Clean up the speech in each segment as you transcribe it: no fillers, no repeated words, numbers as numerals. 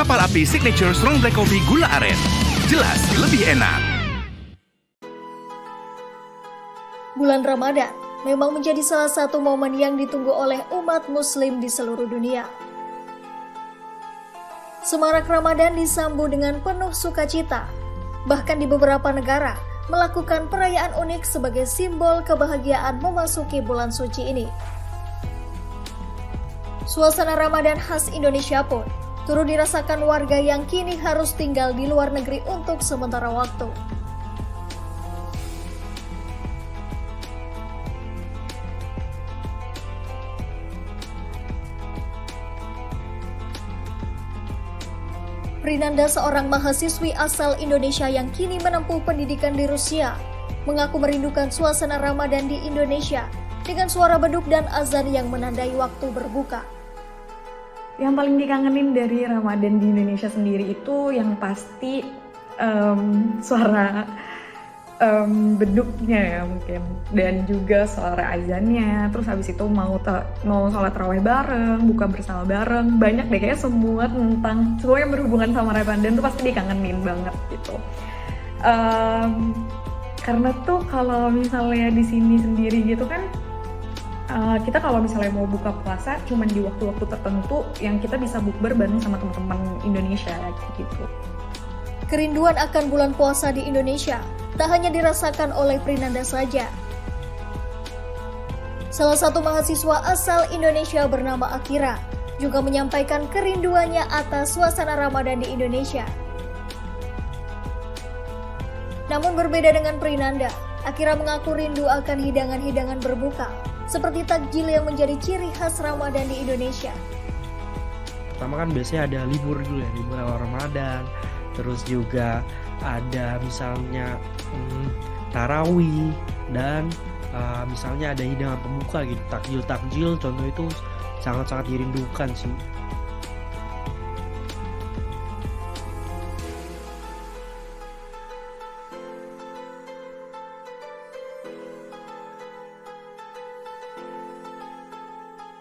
Kapal Api Signature Strong Black Coffee Gula Aren. Jelas lebih enak. Bulan Ramadan memang menjadi salah satu momen yang ditunggu oleh umat muslim di seluruh dunia. Semarak Ramadan disambut dengan penuh sukacita. Bahkan di beberapa negara melakukan perayaan unik sebagai simbol kebahagiaan memasuki bulan suci ini. Suasana Ramadan khas Indonesia pun turut dirasakan warga yang kini harus tinggal di luar negeri untuk sementara waktu. Prinanda, seorang mahasiswi asal Indonesia yang kini menempuh pendidikan di Rusia, mengaku merindukan suasana Ramadan di Indonesia dengan suara beduk dan azan yang menandai waktu berbuka. Yang paling dikangenin dari Ramadan di Indonesia sendiri itu yang pasti suara beduknya ya mungkin, dan juga suara azannya. Terus habis itu mau sholat raweh bareng, buka bersama bareng, banyak deh kayaknya semua yang berhubungan sama Ramadan tuh pasti dikangenin banget gitu. Karena tuh kalau misalnya di sini sendiri gitu kan, kita kalau misalnya mau buka puasa cuman di waktu-waktu tertentu yang kita bisa bukber bareng sama teman-teman Indonesia gitu. Kerinduan akan bulan puasa di Indonesia tak hanya dirasakan oleh Prinanda saja. Salah satu mahasiswa asal Indonesia bernama Akira juga menyampaikan kerinduannya atas suasana Ramadan di Indonesia. Namun berbeda dengan Prinanda, Akira mengaku rindu akan hidangan-hidangan berbuka seperti takjil yang menjadi ciri khas Ramadan di Indonesia. Pertama kan biasanya ada libur dulu ya, libur awal Ramadan. Terus juga ada misalnya tarawih dan misalnya ada hidangan pembuka gitu, takjil contoh itu sangat-sangat dirindukan sih.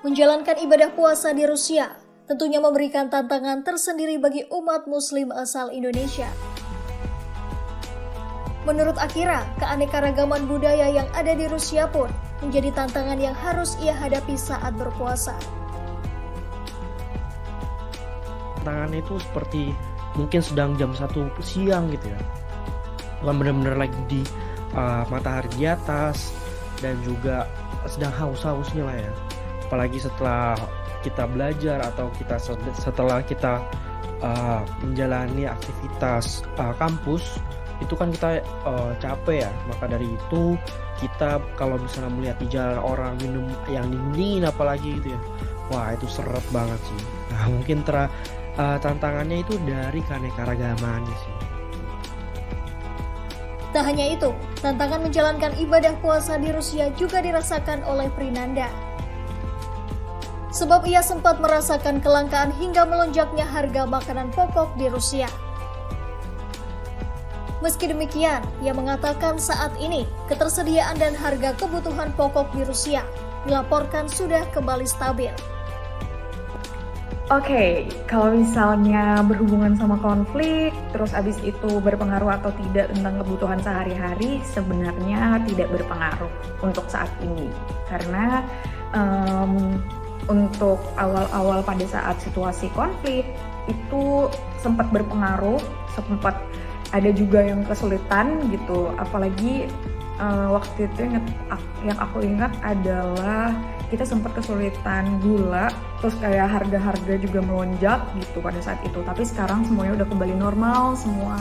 Menjalankan ibadah puasa di Rusia tentunya memberikan tantangan tersendiri bagi umat muslim asal Indonesia. Menurut Akira, keanekaragaman budaya yang ada di Rusia pun menjadi tantangan yang harus ia hadapi saat berpuasa. Tantangan itu seperti mungkin sedang jam 1 siang gitu ya, bukan benar-benar lagi di matahari di atas, dan juga sedang haus-hausnya lah ya. Apalagi setelah kita belajar atau setelah kita menjalani aktivitas kampus, itu kan kita capek ya. Maka dari itu kita kalau misalnya melihat di jalan orang minum yang dingin apalagi gitu ya, wah itu seret banget sih. Nah mungkin tantangannya itu dari keanekaragamannya sih. Tak hanya itu, tantangan menjalankan ibadah puasa di Rusia juga dirasakan oleh Prinanda. Sebab ia sempat merasakan kelangkaan hingga melonjaknya harga makanan pokok di Rusia. Meski demikian, ia mengatakan saat ini ketersediaan dan harga kebutuhan pokok di Rusia dilaporkan sudah kembali stabil. Oke, kalau misalnya berhubungan sama konflik, terus abis itu berpengaruh atau tidak tentang kebutuhan sehari-hari, sebenarnya tidak berpengaruh untuk saat ini. Karena untuk awal-awal pada saat situasi konflik itu sempat berpengaruh, sempat ada juga yang kesulitan gitu. Apalagi waktu itu yang aku ingat adalah kita sempat kesulitan gula, terus kayak harga-harga juga melonjak gitu pada saat itu. Tapi sekarang semuanya udah kembali normal, semua